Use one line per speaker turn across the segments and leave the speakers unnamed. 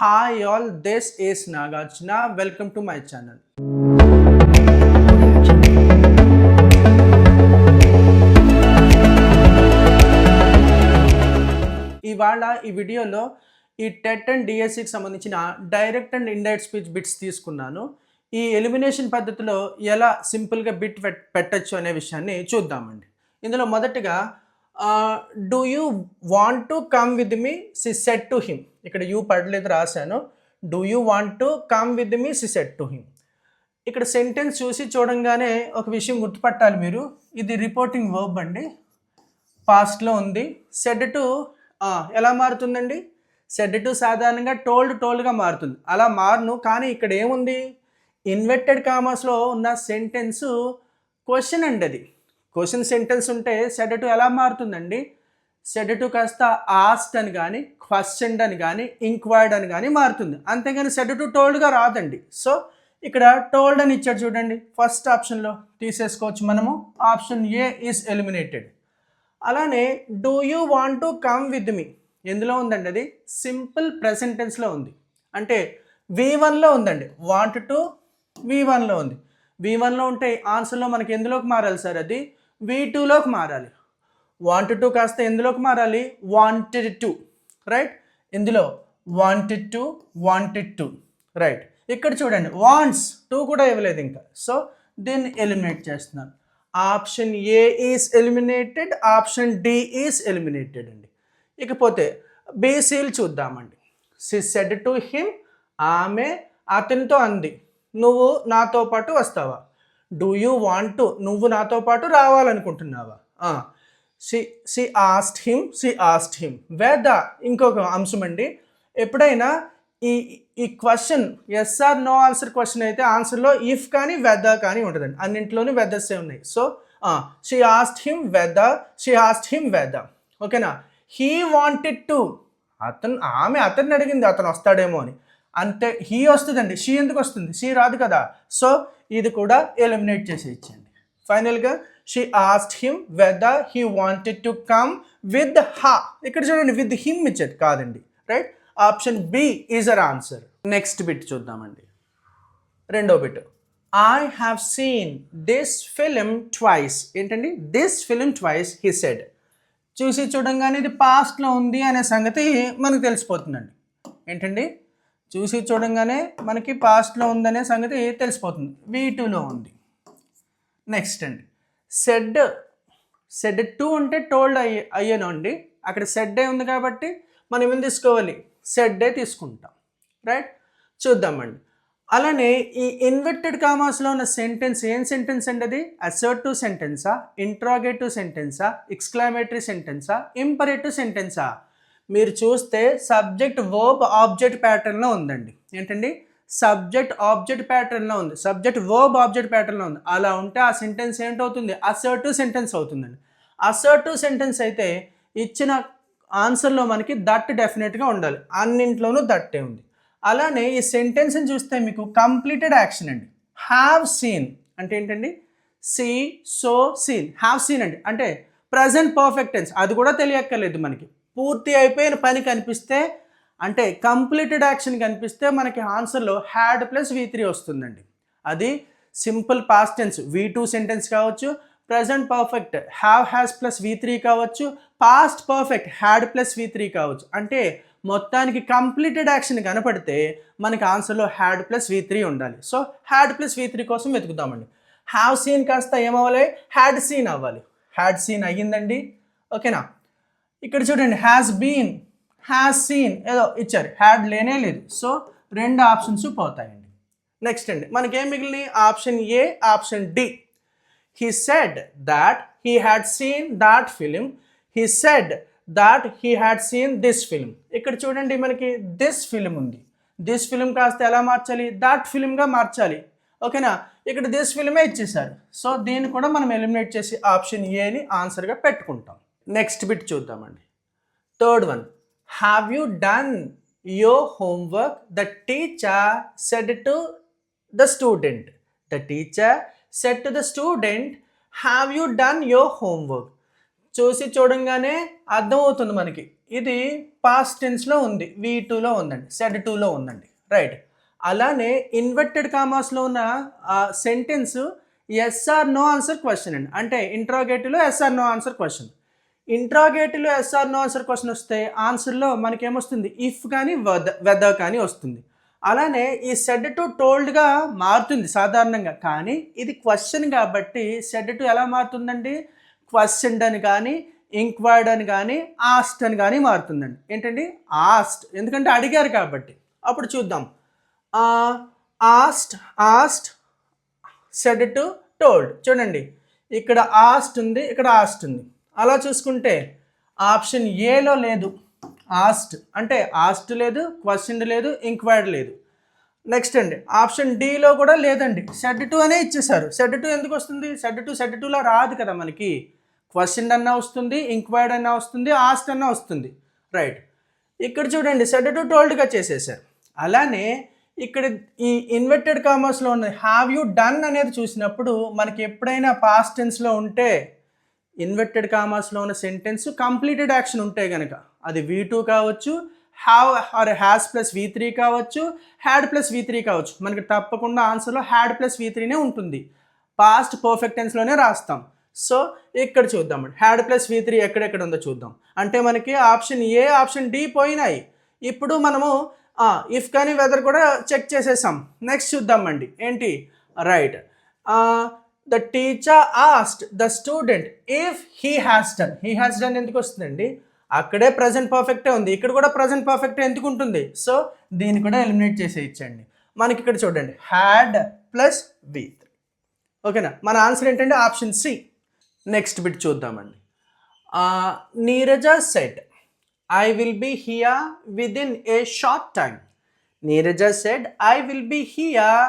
Hi all, this is Nagarjuna. Welcome to my channel. ఇవాళ ఈ వీడియోలో ఈ టెట్ అండ్ డిఎస్సికి సంబంధించిన direct and indirect speech bits తీసుకున్నాను. ఈ ఎలిమినేషన్ పద్ధతిలో ఎలా సింపుల్గా బిట్ పెట్టచ్చు అనే విషయాన్ని చూద్దామండి. ఇందులో మొదటగా do you want to come with me she said to him. ఇక్కడ యూ పడలేదు, రాశాను. Do you want to come with me she said to him. ఇక్కడ సెంటెన్స్ చూసి చూడంగానే ఒక విషయం గుర్తుపట్టాలి మీరు. ఇది రిపోర్టింగ్ వర్బ్ అండి, పాస్ట్లో ఉంది. సెడ్ టు ఎలా మారుతుందండి? సెడ్ టు సాధారణంగా టోల్డ్గా మారుతుంది. అలా మారును, కానీ ఇక్కడ ఏముంది? ఇన్వర్టెడ్ కామర్స్లో ఉన్న సెంటెన్స్ క్వశ్చన్ అండి. అది క్వశ్చన్ సెంటెన్స్ ఉంటే సెడ్ టు ఎలా మారుతుందండి? సెడ్ టు కాస్త ఆస్క్డ్ అని కానీ, క్వశ్చన్డ్ అని కానీ, ఇంక్వైర్డ్ అని కానీ మారుతుంది. అంతేగాని సెడ్ టు టోల్డ్గా రాదండి. సో ఇక్కడ టోల్డ్ అని ఇచ్చాడు చూడండి, ఫస్ట్ ఆప్షన్లో తీసేసుకోవచ్చు మనము. Option A is eliminated. అలానే do you want to come with me ఎందులో ఉందండి? అది సింపుల్ ప్రెజెంట్ టెన్స్లో ఉంది. అంటే V1లో ఉందండి. వాంట్ టు V1లో ఉంది. V1లో ఉంటే ఆన్సర్లో మనకి ఎందులోకి మారాలి సార్? అది V2లోకి మారాలి. వాంట్ టు కాస్త ఎందులోకి మారాలి? Wanted to, right? ఇందులో వాంటెడ్ టు, రైట్? ఇక్కడ చూడండి, వాంట్స్ టు కూడా ఇవ్వలేదు ఇంకా. సో దీన్ని ఎలిమినేట్ చేస్తున్నాను. Option A is eliminated, option D is eliminated అండి. ఇకపోతే బీసీలు చూద్దామండి. సి సెడ్ టు హిమ్, ఆమె అతనితో అంది, నువ్వు నాతో పాటు వస్తావా? డూ యూ వాంట్ టు, నువ్వు నాతో పాటు రావాలనుకుంటున్నావా? She asked him whether. ఇంకొక అంశం అండి, ఎప్పుడైనా ఈ question yes or no answer question అయితే ఆన్సర్లో ఇఫ్ కానీ వెదర్ కానీ ఉంటుందండి. అన్నింటిలోనూ వెదర్సే ఉన్నాయి. So she asked him whether, ఓకేనా? హీ వాంటెడ్ టు, ఆమె అతన్ని అడిగింది అతను వస్తాడేమో అని. అంటే హీ వస్తుందండి, షీ ఎందుకు వస్తుంది? షీ రాదు కదా. సో ఇది కూడా ఎలిమినేట్ చేసి ఇచ్చండి. ఫైనల్గా she asked him whether he wanted to come with her. ఇక్కడ చూడండి, విత్ హిమ్ ఇచ్చేది కాదండి, right? Option B is our answer. Next bit చూద్దామండి. రెండో bit, I have seen this film twice. ఏంటండి? This film twice he said. చూసి చూడంగానే ఇది పాస్ట్లో ఉంది అనే సంగతి మనకు తెలిసిపోతుందండి. ఏంటండి? చూసి చూడంగానే మనకి పాస్ట్లో ఉందనే సంగతి తెలిసిపోతుంది. V2లో ఉంది. నెక్స్ట్ అండి, సెడ్ టు అంటే టోల్డ్ అయ్యాను అండి. అక్కడ సెడ్డే ఉంది కాబట్టి మనం ఏం తీసుకోవాలి? సెడ్డే తీసుకుంటాం, రైట్? చూద్దామండి. అలానే ఈ ఇన్వర్టెడ్ కామాస్లో ఉన్న సెంటెన్స్ ఏం సెంటెన్స్ అండి? అది అసర్టివ్ సెంటెన్సా, ఇంట్రాగేటివ్ సెంటెన్సా, ఎక్స్క్లమేటరీ సెంటెన్సా, ఇంపరేటివ్ సెంటెన్సా? మీరు చూస్తే సబ్జెక్ట్ వర్బ్ ఆబ్జెక్ట్ ప్యాటర్న్లో ఉందండి. ఏంటండి? సబ్జెక్ట్ ఆబ్జెక్ట్ ప్యాటర్న్లో ఉంది, సబ్జెక్ట్ వర్బ్ ఆబ్జెక్ట్ ప్యాటర్న్లో ఉంది. అలా ఉంటే ఆ సెంటెన్స్ ఏంటవుతుంది? అసర్టివ్ సెంటెన్స్ అవుతుందండి. అసర్టివ్ సెంటెన్స్ అయితే ఇచ్చిన ఆన్సర్లో మనకి దట్ డెఫినెట్గా ఉండాలి. అన్నింట్లోనూ దట్టే ఉంది. అలానే ఈ సెంటెన్స్ని చూస్తే మీకు కంప్లీటెడ్ యాక్షన్ అండి. హ్యావ్ సీన్ అంటే ఏంటండి? సీన్. హ్యావ్ సీన్ అండి అంటే ప్రజెంట్ పర్ఫెక్ట్ టెన్స్. అది కూడా తెలియక్కర్లేదు మనకి. పూర్తి అయిపోయిన పని కనిపిస్తే, అంటే కంప్లీటెడ్ యాక్షన్ కనిపిస్తే మనకి ఆన్సర్లో హ్యాడ్ ప్లస్ V3 వస్తుందండి. అది simple past tense V2 sentence కావచ్చు, present perfect has plus V3 కావచ్చు, past perfect had plus V3 కావచ్చు. అంటే మొత్తానికి కంప్లీటెడ్ యాక్షన్ కనపడితే మనకి ఆన్సర్లో హ్యాడ్ ప్లస్ V3 ఉండాలి. సో హ్యాడ్ ప్లస్ V3 కోసం వెతుకుతామండి. హ్యావ్ సీన్ కాస్త ఏమవ్వాలి? హ్యాడ్ సీన్ అవ్వాలి. హ్యాడ్ సీన్ అయ్యిందండి, ఓకేనా? ఇక్కడ చూడండి, హ్యాస్ సీన్ ఏదో ఇచ్చారు, హ్యాడ్ లేనే లేదు. సో రెండు ఆప్షన్స్ పోతాయండి. నెక్స్ట్ అండి, మనకేం మిగిలినాయి? Option A, option D. He said that he had seen that film, he said that he had seen this film. ఇక్కడ చూడండి, మనకి దిస్ ఫిలిం ఉంది. దిస్ ఫిలిం కాస్త ఎలా మార్చాలి? దాట్ ఫిలింగా మార్చాలి, ఓకేనా? ఇక్కడ దిస్ ఫిలిమే ఇచ్చేసారు. సో దీన్ని కూడా మనం ఎలిమినేట్ చేసి ఆప్షన్ ఏని ఆన్సర్గా పెట్టుకుంటాం. నెక్స్ట్ బిట్ చూద్దామండి. Third one, have you done your homework? The teacher said to the student. The teacher said to the student, have you done your homework. చూసి చూడంగానే అర్థమవుతుంది మనకి ఇది పాస్ట్ టెన్స్లో ఉంది, V2లో ఉందండి, సెడ్ 2లో ఉందండి, రైట్. అలానే ఇన్వర్టెడ్ కామాస్లో ఉన్న sentence yes or no answer question అండి. అంటే ఇంట్రాగేటివ్లో yes or no answer question. ఇంట్రాగేటివ్లో yes or no answer question వస్తే ఆన్సర్లో మనకేమొస్తుంది, ఇఫ్ కానీ వెదర్ కానీ వస్తుంది. అలానే ఈ సెడ్ టు టోల్డ్గా మారుతుంది సాధారణంగా, కానీ ఇది క్వశ్చన్ కాబట్టి సెడ్ టు ఎలా మారుతుందండి, క్వశ్చన్డ్ అని కానీ ఇంక్వైర్డ్ అని కానీ ఆస్ట్ అని కానీ మారుతుందండి. ఏంటండి, ఆస్ట్, ఎందుకంటే అడిగారు కాబట్టి. అప్పుడు చూద్దాం. ఆస్ట్ సెడ్ టు టోల్డ్. చూడండి, ఇక్కడ ఆస్ట్ ఉంది, ఇక్కడ ఆస్ట్ ఉంది. అలా చూసుకుంటే ఆప్షన్ ఏలో లేదు ఆస్ట్, అంటే ఆస్ట్ లేదు, క్వశ్చన్ లేదు, ఇంక్వైర్డ్ లేదు. నెక్స్ట్ అండి ఆప్షన్ డీలో కూడా లేదండి, సెడ్ టు అనే ఇచ్చేసారు. సెడ్ టు ఎందుకు వస్తుంది, సెడ్ టూలో రాదు కదా మనకి. క్వశ్చన్ అన్నా వస్తుంది, ఇంక్వైర్డ్ అన్నా వస్తుంది, ఆస్ట్ అన్నా వస్తుంది, రైట్. ఇక్కడ చూడండి సెడ్ టు టోల్డ్గా చేసేసారు. అలానే ఇక్కడ ఈ ఇన్వర్టెడ్ కామర్స్లో ఉన్న హ్యావ్ యూ డన్ అనేది చూసినప్పుడు మనకి ఎప్పుడైనా పాస్ట్ టెన్స్లో ఉంటే ఇన్వర్టెడ్ కామర్స్లో ఉన్న సెంటెన్స్ కంప్లీటెడ్ యాక్షన్ ఉంటే కనుక అది V2 కావచ్చు, have or has plus V3 కావచ్చు, హ్యాడ్ ప్లస్ V3 కావచ్చు. మనకి తప్పకుండా ఆన్సర్లో హ్యాడ్ ప్లస్ V3నే ఉంటుంది. పాస్ట్ పర్ఫెక్ట్ టెన్స్లోనే రాస్తాం. సో ఇక్కడ చూద్దామండి, హ్యాడ్ ప్లస్ V3 ఎక్కడెక్కడ ఉందో చూద్దాం. అంటే మనకి ఆప్షన్ ఏ, ఆప్షన్ డి పోయినాయి. ఇప్పుడు మనము ఇఫ్ కానీ వెదర్ కూడా చెక్ చేసేసాం. నెక్స్ట్ చూద్దామండి, ఏంటి, right. The teacher asked the student if he has done ఎందుకు వస్తుందండి, అక్కడే ప్రజెంట్ పర్ఫెక్టే ఉంది, ఇక్కడ కూడా ప్రజెంట్ పర్ఫెక్టే ఎందుకు ఉంటుంది. సో దీన్ని కూడా ఎలిమినేట్ చేసేయచ్చండి. మనకి ఇక్కడ చూడండి హ్యాడ్ ప్లస్ V3. ఓకేనా, మన ఆన్సర్ ఏంటంటే ఆప్షన్ సి. నెక్స్ట్ బిట్ చూద్దామండి. Neeraja said I will be here within a short time. Neeraja said, I will be here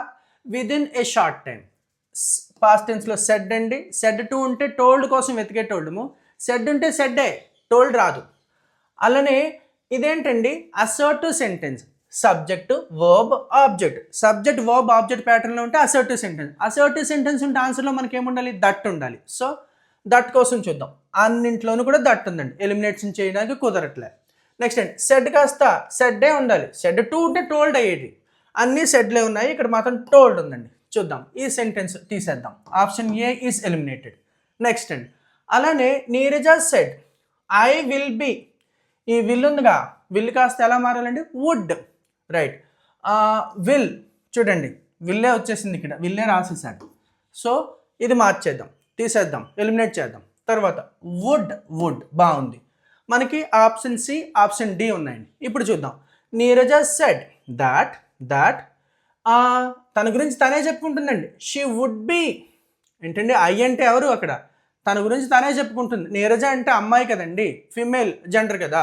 within a short time. Past టెన్స్లో సెడ్ అండి. సెడ్ టు ఉంటే told కోసం వెతికేటోళ్ళము, said ఉంటే సెడ్డే, టోల్డ్ రాదు. అలానే ఇదేంటండి, assertive sentence, subject verb object. Subject verb object ప్యాటర్న్లో ఉంటే అసర్టివ్ సెంటెన్స్. అసర్టివ్ సెంటెన్స్ ఉంటే ఆన్సర్లో మనకి ఏముండాలి, దట్ ఉండాలి. సో దట్ కోసం చూద్దాం. అన్నింట్లోనూ కూడా దట్ ఉందండి, ఎలిమినేషన్ చేయడానికి కుదరట్లే. నెక్స్ట్ అండి సెడ్ కాస్త సెడ్డే ఉండాలి. సెడ్ టు ఉంటే టోల్డ్ అయ్యేది, అన్నీ సెడ్లే ఉన్నాయి, ఇక్కడ మాత్రం టోల్డ్ ఉందండి. చూద్దాం, ఈ సెంటెన్స్ తీసేద్దాం, option A is eliminated. Next అండి అలానే Neeraja said I will be, ఈ విల్ ఉందిగా, విల్ కాస్త ఎలా మారాలండి, వుడ్, రైట్. విల్ చూడండి, విల్లే వచ్చేసింది, ఇక్కడ విల్లే రాసేసాడు. సో ఇది మార్చేద్దాం, తీసేద్దాం, ఎలిమినేట్ చేద్దాం. తర్వాత వుడ్ బాగుంది. మనకి ఆప్షన్ సి, ఆప్షన్ డి ఉన్నాయండి. ఇప్పుడు చూద్దాం. నీరజ సెడ్ దాట్ తన గురించి తనే చెప్పుకుంటుందండి. షీ వుడ్ బి, ఏంటండి, ఐ అంటే ఎవరు అక్కడ, తన గురించి తనే చెప్పుకుంటుంది. నీరజ అంటే అమ్మాయి కదండి, ఫిమేల్ జెండర్ కదా,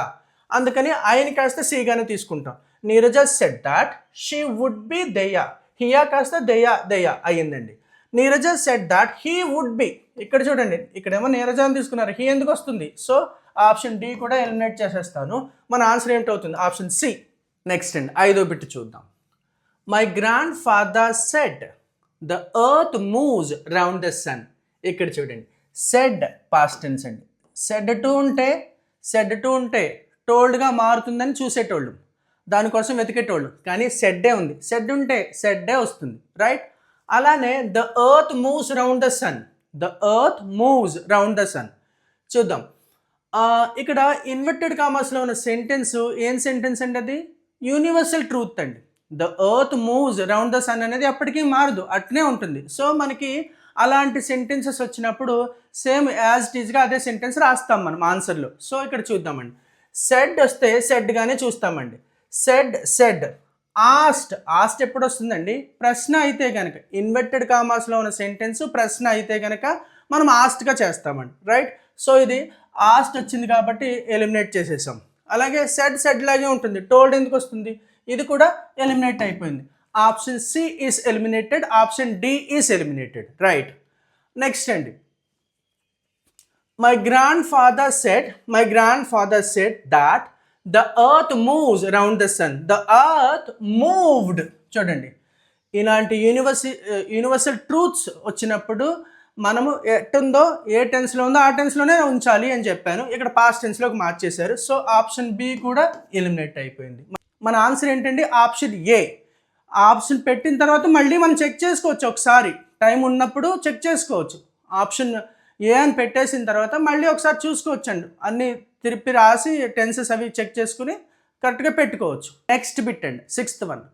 అందుకని ఐని కాస్త సిగానే తీసుకుంటాం. Neeraja said that she would be దయ్యా, హియా కాస్త దయ్యా అయ్యిందండి. Neeraja said that he would be, ఇక్కడ చూడండి, ఇక్కడేమో నీరజ అని తీసుకున్నారు, హీ ఎందుకు వస్తుంది. సో ఆప్షన్ డి కూడా ఎలిమినేట్ చేసేస్తాను. మన ఆన్సర్ ఏంటవుతుంది, ఆప్షన్ సి. నెక్స్ట్ అండి 5వ బిట్ చూద్దాం. My grandfather said the earth moves round the sun. ఇక్కడ చూడండి, సెడ్ పాస్ట్ టెన్స్ అండి. సెడ్ టు ఉంటే టోల్డ్గా మారుతుందని చూసేటోళ్ళు, దానికోసం వెతికేటోళ్ళు, కానీ సెడ్డే ఉంది. సెడ్ ఉంటే సెడ్డే వస్తుంది, రైట్. అలానే the earth moves round the sun, చూద్దాం. ఇక్కడ ఇన్వర్టెడ్ కామర్స్లో ఉన్న సెంటెన్స్ ఏం సెంటెన్స్ అండి, అది యూనివర్సల్ ట్రూత్ అండి. The earth moves round the sun అనేది ఎప్పటికీ మారదు, అట్నే ఉంటుంది. సో మనకి అలాంటి సెంటెన్సెస్ వచ్చినప్పుడు సేమ్ యాజ్ ఇట్ ఈజ్గా అదే సెంటెన్స్ రాస్తాం మనం ఆన్సర్లో. సో ఇక్కడ చూద్దామండి, సెడ్ వస్తే సెడ్గానే చూస్తామండి. సెడ్ ఆస్ట్ ఎప్పుడు వస్తుందండి, ప్రశ్న అయితే కనుక, ఇన్వర్టెడ్ కామర్స్లో ఉన్న సెంటెన్స్ ప్రశ్న అయితే కనుక మనం ఆస్ట్గా చేస్తామండి, రైట్. సో ఇది ఆస్ట్ వచ్చింది కాబట్టి ఎలిమినేట్ చేసేసాం. అలాగే సెడ్ లాగే ఉంటుంది, టోల్డ్ ఎందుకు వస్తుంది, ఇది కూడా ఎలిమినేట్ అయిపోయింది. Option C is eliminated, option D is eliminated, right. Next అండి, my grandfather said that the earth moves around the sun. The earth moved, చూడండి, ఇలాంటి యూనివర్సల్ ట్రూత్స్ వచ్చినప్పుడు మనము ఎట్టుందో ఏ టెన్స్లో ఉందో ఆ టెన్స్లోనే ఉంచాలి అని చెప్పాను. ఇక్కడ పాస్ట్ టెన్స్లోకి మార్చేశారు. సో ఆప్షన్ బి కూడా ఎలిమినేట్ అయిపోయింది. మన ఆన్సర్ ఏంటండి? Option A. ఆప్షన్ పెట్టిన తర్వాత మళ్ళీ మనం చెక్ చేసుకోవచ్చు, ఒకసారి టైం ఉన్నప్పుడు చెక్ చేసుకోవచ్చు. ఆప్షన్ ఏ అని పెట్టేసిన తర్వాత మళ్ళీ ఒకసారి చూసుకోవచ్చండి, అన్నీ తిరిపి రాసి టెన్సెస్ అవి చెక్ చేసుకుని కరెక్ట్గా పెట్టుకోవచ్చు. నెక్స్ట్ బిట్ అండి, 6th one.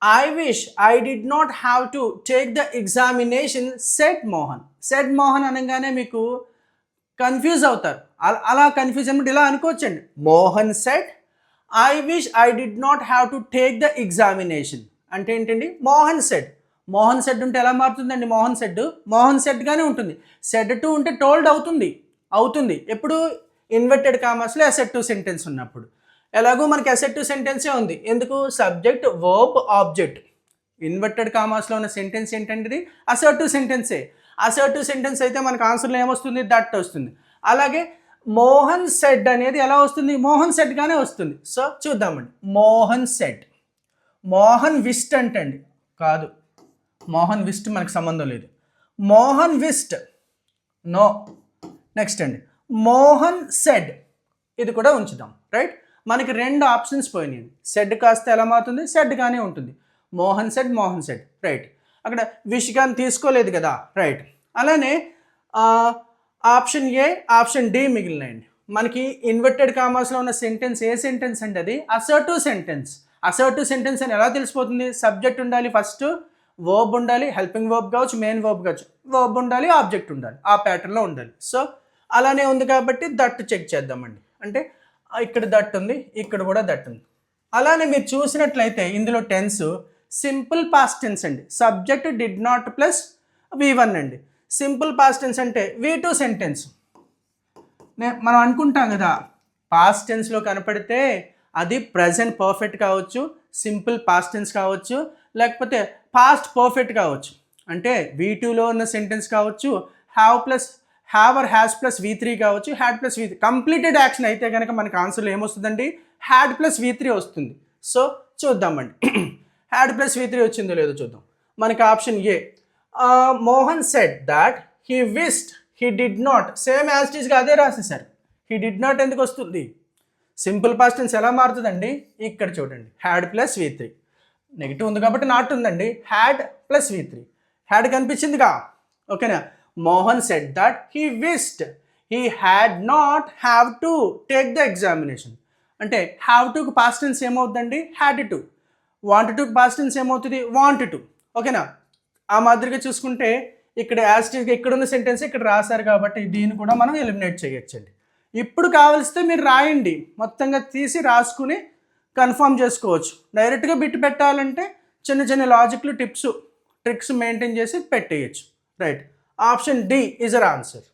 I wish I did not have to take the examination, said Mohan. Said Mohan అనగానే మీకు కన్ఫ్యూజ్ అవుతారు. అలా కన్ఫ్యూజ్ అన్నమాట ఇలా అనుకోవచ్చండి. Mohan said I wish I did not have to take the examination అంటే ఏంటండి? మోహన్ సెడ్. మోహన్ సెడ్ ఉంటే ఎలా మారుతుందండి? మోహన్ సెడ్ మోహన్ సెడ్గానే ఉంటుంది. సెడ్ టు ఉంటే టోల్డ్ అవుతుంది. ఎప్పుడు? ఇన్వర్టెడ్ కామర్స్లో అసెర్టివ్ సెంటెన్స్ ఉన్నప్పుడు. ఎలాగో మనకి అసెర్టివ్ సెంటెన్సే ఉంది. ఎందుకు? Subject verb object. ఇన్వర్టెడ్ కామర్స్లో ఉన్న సెంటెన్స్ ఏంటంటే అసర్టివ్ సెంటెన్సే. అసర్టివ్ సెంటెన్స్ అయితే మనకు ఆన్సర్లో ఏమొస్తుంది? దట్ వస్తుంది. అలాగే మోహన్ సెడ్ అనేది ఎలా వస్తుంది? మోహన్ సెడ్గానే వస్తుంది. సో చూద్దామండి. మోహన్ సెడ్. మోహన్ విస్ట్ అంటండి, కాదు. మోహన్ విస్ట్ మనకు సంబంధం లేదు. Mohan wrist, no. నెక్స్ట్ అండి, మోహన్ సెడ్. ఇది కూడా ఉంచుదాం, రైట్? మనకి 2 ఆప్షన్స్ పోయినాయి. సెడ్ కాస్త ఎలా మారుతుంది? సెడ్గానే ఉంటుంది. Mohan said, right. అక్కడ విష్ కానీ తీసుకోలేదు కదా, రైట్. అలానే ఆప్షన్ ఏ, ఆప్షన్ డి మిగిలినాయండి. మనకి ఇన్వర్టెడ్ కామర్స్లో ఉన్న సెంటెన్స్ ఏ సెంటెన్స్ అండి? అది అసర్టివ్ సెంటెన్స్. అసర్టివ్ సెంటెన్స్ అని ఎలా తెలిసిపోతుంది? సబ్జెక్ట్ ఉండాలి, ఫస్ట్ వర్బ్ ఉండాలి, హెల్పింగ్ వర్బ్ కావచ్చు, మెయిన్ వర్బ్ కావచ్చు, వర్బ్ ఉండాలి, ఆబ్జెక్ట్ ఉండాలి, ఆ ప్యాటర్న్లో ఉండాలి. సో అలానే ఉంది కాబట్టి దట్ చెక్ చేద్దామండి. అంటే ఇక్కడ దట్ ఉంది, ఇక్కడ కూడా దట్ ఉంది. అలానే మీరు చూసినట్లయితే ఇందులో టెన్స్ సింపుల్ పాస్ట్ టెన్స్ అండి. Subject did not plus V1 అండి. సింపుల్ పాస్ట్ టెన్స్ అంటే V2 సెంటెన్స్. మనం అనుకుంటాం కదా, పాస్ట్ టెన్స్లో కనపడితే అది ప్రజెంట్ పర్ఫెక్ట్ కావచ్చు, సింపుల్ పాస్ట్ టెన్స్ కావచ్చు, లేకపోతే పాస్ట్ పర్ఫెక్ట్ కావచ్చు. అంటే V2లో ఉన్న సెంటెన్స్ కావచ్చు, have or has plus V3 కావచ్చు, had plus V3. Completed action అయితే కనుక మనకి ఆన్సర్లో ఏమొస్తుందండి? హ్యాడ్ ప్లస్ V3 వస్తుంది. సో చూద్దామండి, హ్యాడ్ ప్లస్ V3 వచ్చిందో లేదో చూద్దాం. మనకి option A, Mohan said that he wished he did not, same as it ఈస్గా అదే రాసేసారు. హీ డిడ్ నాట్ ఎందుకు వస్తుంది? సింపుల్ పాస్ట్ టెన్స్ ఎలా మారుతుందండి? ఇక్కడ చూడండి, హ్యాడ్ ప్లస్ V3. నెగిటివ్ ఉంది కాబట్టి నాట్ ఉందండి. Had plus V3. హ్యాడ్ కనిపించిందిగా, ఓకేనా? Mohan said that he wished he had not have to take the examination. అంటే హ్యావ్ టుకి పాస్ట్ టెన్స్ ఏమవుతుందండి? Had to. వాంట్ టుకి పాస్ట్ టెన్స్ ఏమవుతుంది? Want to. ఓకేనా? ఆ మాదిరిగా చూసుకుంటే ఇక్కడ యాస్టీస్గా ఇక్కడ ఉన్న సెంటెన్స్ ఇక్కడ రాశారు కాబట్టి దీన్ని కూడా మనం ఎలిమినేట్ చేయొచ్చండి. ఇప్పుడు కావలిస్తే మీరు రాయండి, మొత్తంగా తీసి రాసుకుని కన్ఫర్మ్ చేసుకోవచ్చు. డైరెక్ట్గా బిట్ పెట్టాలంటే చిన్న లాజిక్లు, ట్రిక్స్ మెయింటైన్ చేసి పెట్టేయచ్చు, right? Option D is our answer.